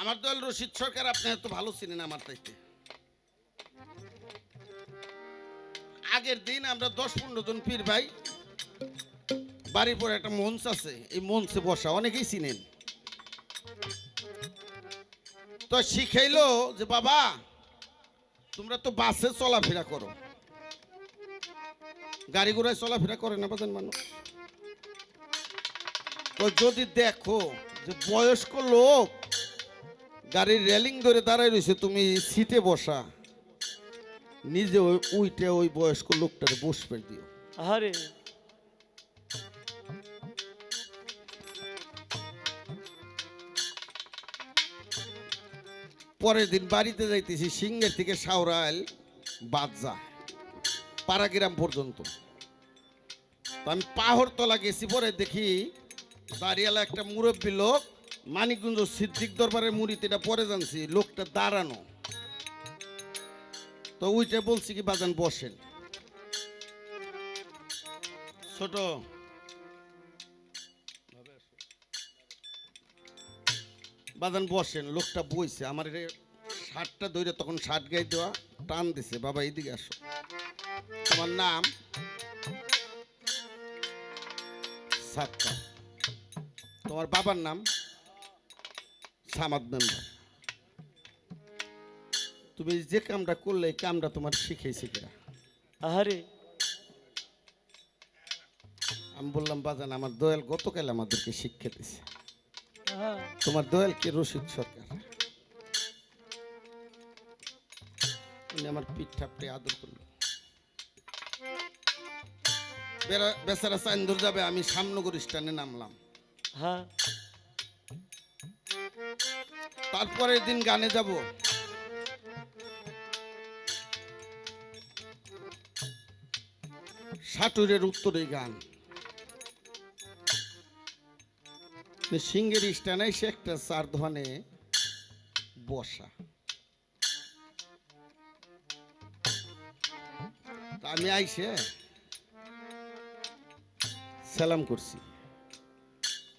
আমার দল রশিদ সরকার, আপনি এত ভালো চিনেন আমার চাইতে। আগের দিন আমরা 10-15 জন পীর ভাই বাড়ির পরে একটা মঞ্চ আছে, এই মঞ্চে বসা অনেকেই চিনেন। তো শিখাইলো যে বাবা তোমরা তো বাসে চলাফেরা করো, গাড়ি ঘোড়ায় চলাফেরা করে না বাজান মানুষ। তো যদি দেখো যে বয়স্ক লোক গাড়ির রেলিং ধরে দাঁড়ায় রয়েছে, তুমি সিটে বসা, নিজে উইটে ওই বয়স্ক লোকটারে বসবে দিও। আরে পরের দিন বাড়িতে যাইতেছি, সিংহের থেকে সাউরাইল বাদজা পাড়াগ্রাম পর্যন্ত। তো আমি পাহড়তলা গেছি, পরে দেখি দাঁড়িয়ালা একটা মুরব্বী লোক, মানিকগঞ্জ সিদ্দিক দরবারের মুড়িতে পরে জানছি লোকটা দাঁড়ানো। তো ওইটা বলছি কি বাজান বসেন, ছোট বাজান বসেন। লোকটা বইছে, আমার শার্টটা ধরে তখন শার্ট গায়ে দেওয়া টান দিছে, বাবা এইদিকে আসো, তোমার নাম সাত্তার, তোমার বাবার নাম সামাদ মেম্বার, তুমি যে কামটা করলে এই কামটা তোমার শিখেছি কিনা? আরে আমি বললাম বাজান আমার দয়াল গতকাল আমাদেরকে শিক্ষা দিছে। আহা, তোমার দয়াল কে? রশিদ সরকার। উনি আমার পিঠ ঠাপটে আদর করলো। বেচারা চান্দুর যাবে, আমি সামনগর স্ট্যান্ডে নামলাম। হ্যাঁ তারপরের দিন গানে যাব, সাটুরের উত্তরে গান। সিংহের স্ট্যান্ডে সে একটা চার ধনে বসা। তা আমি আইসে সালাম করছি,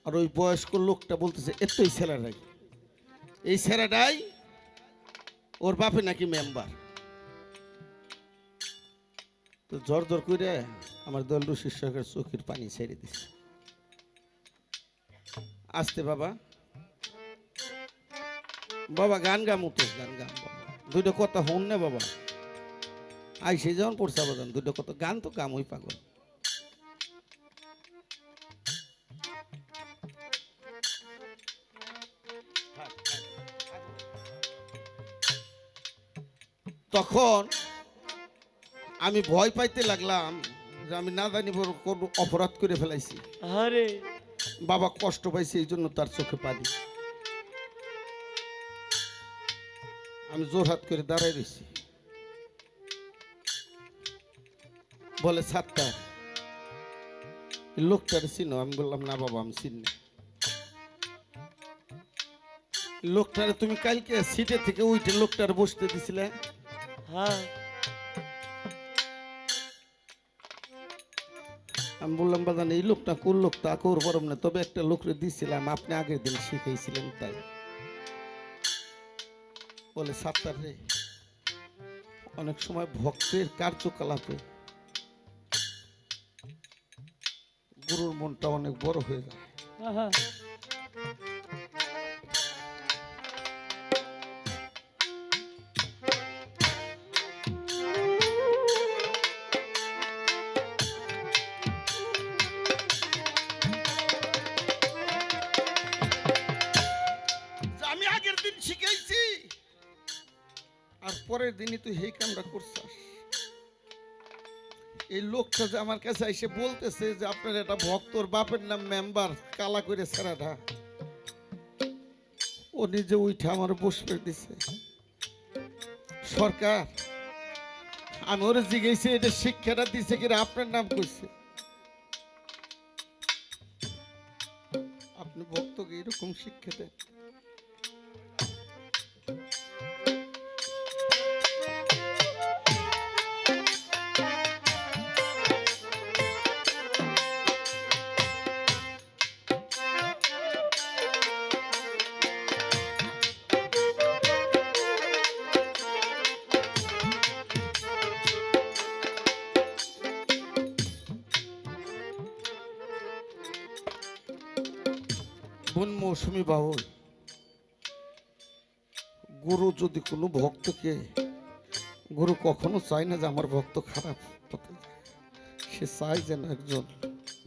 আর ওই বয়স্ক লোকটা বলতেছে এতই ছেলেরাই, এই ছেলেটাই ওর বাপে নাকি মেম্বার। তো জোর জোর করে আমার দল রশিদ সরকার চোখের পানি ছেড়ে দিছে। আসতে বাবা, বাবা গান গামু তো, গান গাম বাবা, দুটো কথা হন না বাবা। আইসে যখন পড়ছে বাজান দুটো কথা গান তো গাম, ওই পাগল। তখন আমি ভয় পাইতে লাগলাম যে আমি না জানি বড় কোন অপরাধ করে ফেলাইছি। আরে বাবা কষ্ট পাইছে, এই জন্য তার চোখে পানি। আমি জোর হাত করে দাঁড়াই রয়েছি। বলে সাত্তার, লোকটার চিনো? আমি বললাম না বাবা আমি চিনি। লোকটারে তুমি কালকে সিটে থেকে উঠে লোকটার বসতে দিছিলে? হ্যাঁ আমি বললাম বাজান এই লোকটা কোন লোক তা কোর পারম না, তবে একটা লোকরে দিছিলাম, আপনি আগের দিন শিখাইছিলেন তাই। বলে সাত্তার রে, অনেক সময় ভক্তের কার্যকলাপে গুরুর মনটা অনেক বড় হয়ে যায়। আহা, যে আমি আগের দিন শিখাইছি আর পরের দিনই তুই এই কামটা করছাস। এই লোকটা যে আমার কাছে এসে বলতেছে যে আপনার এটা ভক্তর বাপের নাম মেম্বার, কালা করে ছেড়াটা, ও নিজে উঠে আমার বসবে দিছে। সরকার আমি ওরে জিজ্ঞেসি এটা শিক্ষাটা দিছে কিনা, আপনার নাম কইছে। আপনি ভক্তকে এরকম শিক্ষা দেন? বোন মৌসুমী বাউল, গুরু যদি কোনো ভক্তকে, গুরু কখনো চায় না যে আমার ভক্ত খারাপ হতে যায়। সে চায় যেন একজন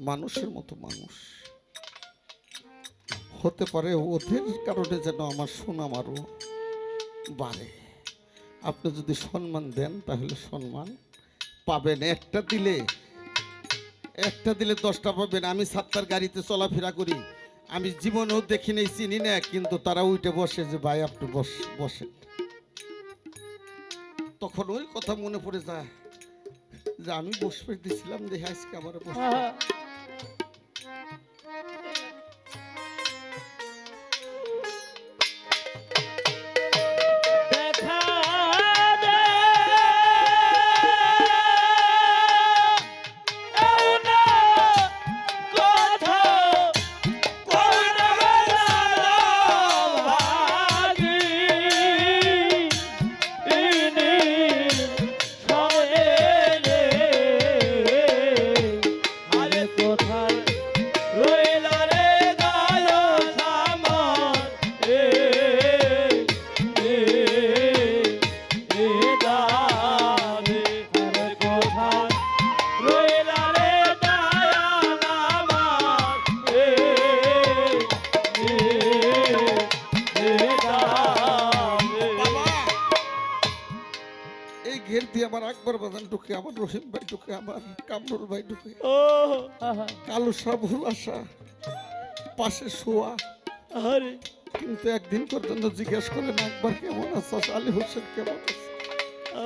মানুষের মতো মানুষ হতে পারে, ওদের কারণে যেন আমার সুনাম আরো বাড়ে। আপনি যদি সম্মান দেন তাহলে সম্মান পাবেন। একটা দিলে 10টা পাবেন। আমি সাত্তার গাড়িতে চলাফেরা করি, আমি জীবনেও দেখি নেই, চিনি না, কিন্তু তারা উঠে বসে যে ভাই আপনি বসেন। তখন ওই কথা মনে পড়ে যায় যে আমি বসবে দিছিলাম, দেখে আজকে আমার বসবে। দেখা দে এও না কথা কোন বেলা ভাগি ইনি সরে রে আরে কোথায় রইলা রে গায় সামন এ দারে আরে কোথায় রইলা রে দয়াল আমার দারে বাবা, এই ঘের দিয়ে আমার আকবর বাজান ঢুকে, আমার রহিম ভাই ঢুকে, আমার কামরুল ভাই ঢুকে, ও আহা কালু সাবুল আশা পাশে শোয়া। আরে কিন্তু একদিন পর্যন্ত জিজ্ঞেস করে না একবার কেমন আছো, আলী হোসেন কেমন আছে। ও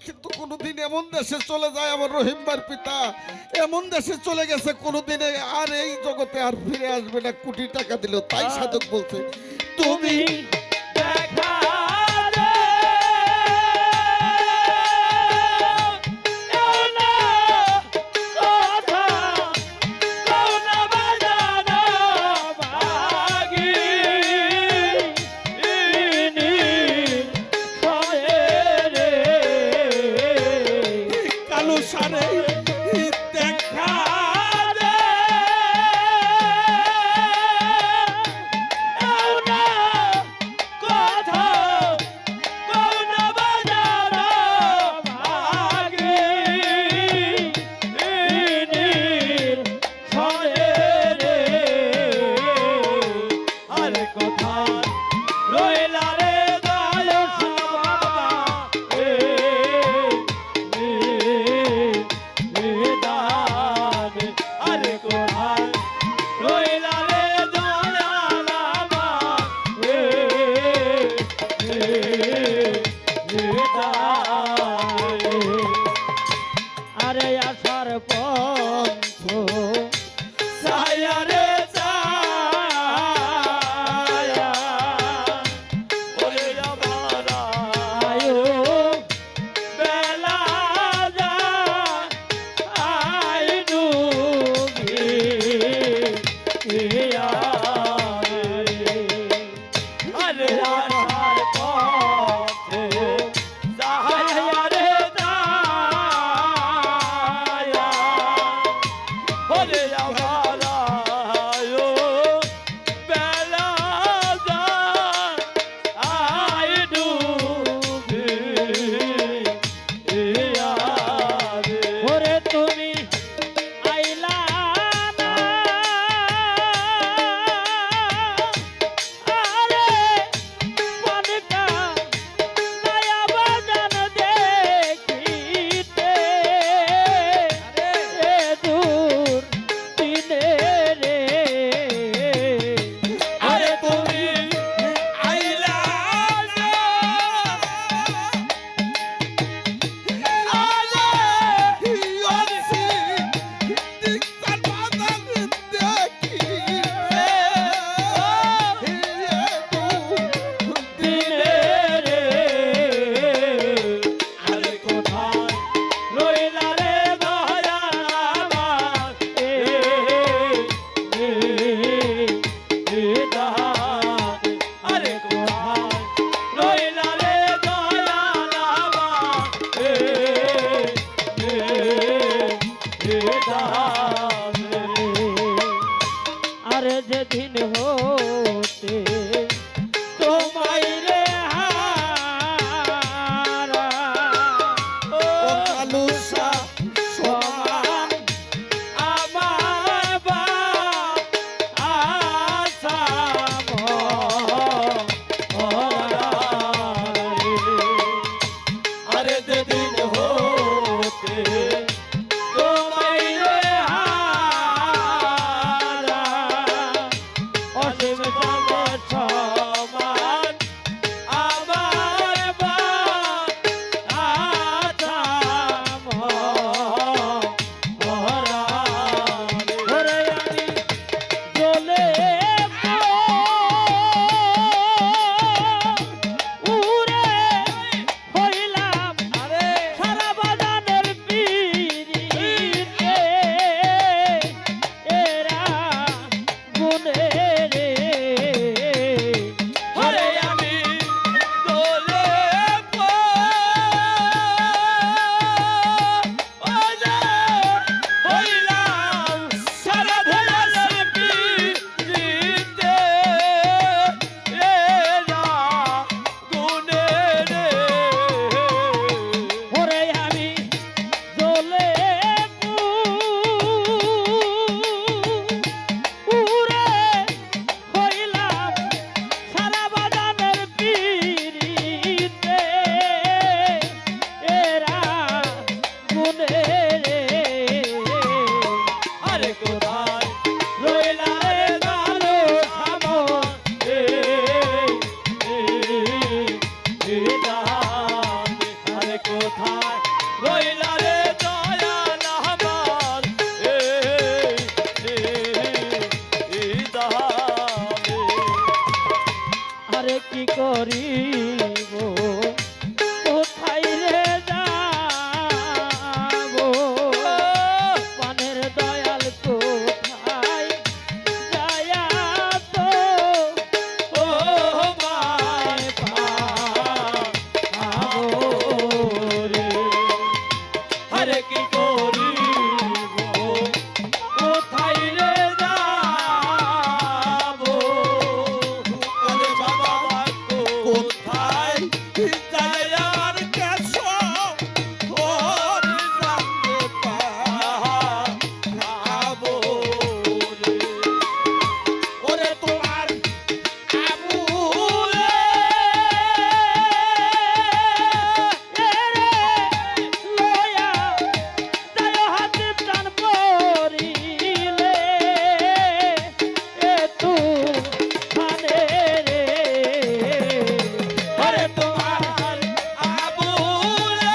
কিন্তু কোনোদিন এমন দেশে চলে যায় আমার রহিমবার পিতা, এমন দেশে চলে গেছে কোনোদিনে আর এই জগতে আর ফিরে আসবে না, কোটি টাকা দিল। তাই সাধক বলছে তুমি দেখা দে এও না কথা কোন বাজানো ভাগি ইনি সরে রে কালো সারে দেখা দে এও না কথা কোন বাজানো ভাগি ইনি সরে রে আরে কোথায় রইলা রে দয়াল বাবা দানে আরে কোথায় রইলা রে দয়াল আমার আরে আসার পথ ছায়া রে ছায়া ওরে আমার আয়ো বেলা যায় আই ডুবি আরে আসার পথ আরে কি করিব কোথায় রে যাব পানের দয়াল কোথায় যায়া তো ও মায় পাবো রে আরে কি করিব কোথায় রে যাব আরে বাবা কোথায় যাই আর কেশ তোর সঙ্গে পাবো রে ওরে তোমার আবুলে লয়া যায় হাতে প্রাণ পরিলে এ তু খানে রে ওরে তোমার আবুলে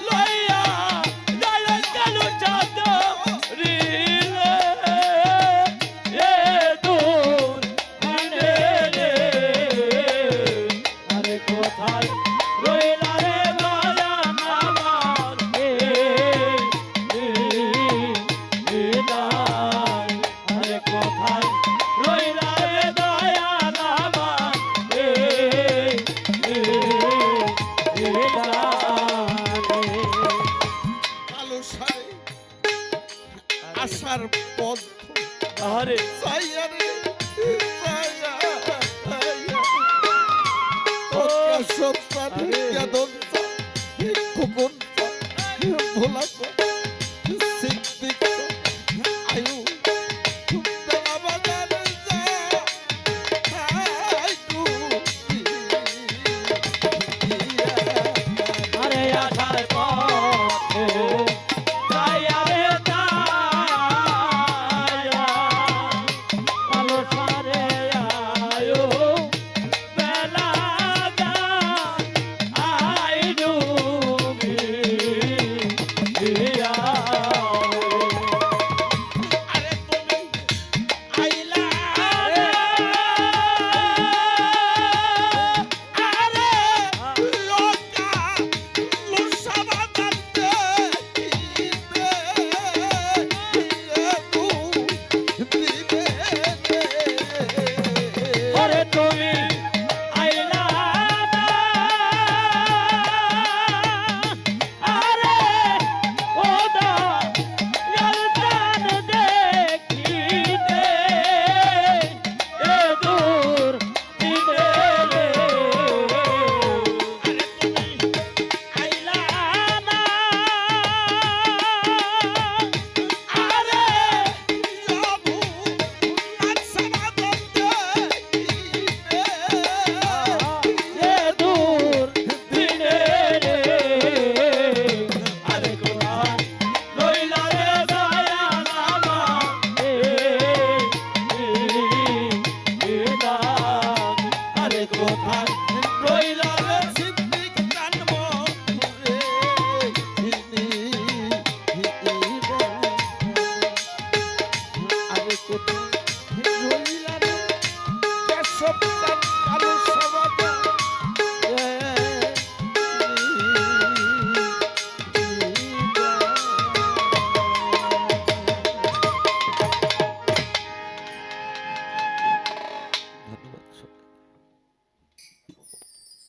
লয়া যায় কালু চাদরিলে এ দূর খানে রে আরে কোথায় রইলা রে দয়া আমার হৃদয় আরে কোথায় রইলা রে দয়া আমার হৃদয় কালো সারে আসার পথ আরে চাইয়া রে চাইয়া ও সত্তার কেদন কুকুর ভোলা সিদ্দিক আয়ু বেলা বাজারে যা আই তু আরে আসার পথে যাইয়া রে যাইয়া আলো সারে আয়ো বেলা যায় আই ডুবি দিয়া আরে তুমি আইলা আরে আরে লোকা লুসাবা দতে দিবে তু দিবে ওরে তুমি আইলা না আরে ওদা লালটান দেখিতে এ দূর দিনে রে আরে তুমি আইলা না আরে যাবু লুসাবা দতে দিবে এ দূর দিনে রে আরে কোথায় রইলা রে দয়া নামা আরে কোথায় রইলা রে সিদ্দিক জানব রে আরে কোথায় রইলা রে কেশব কালু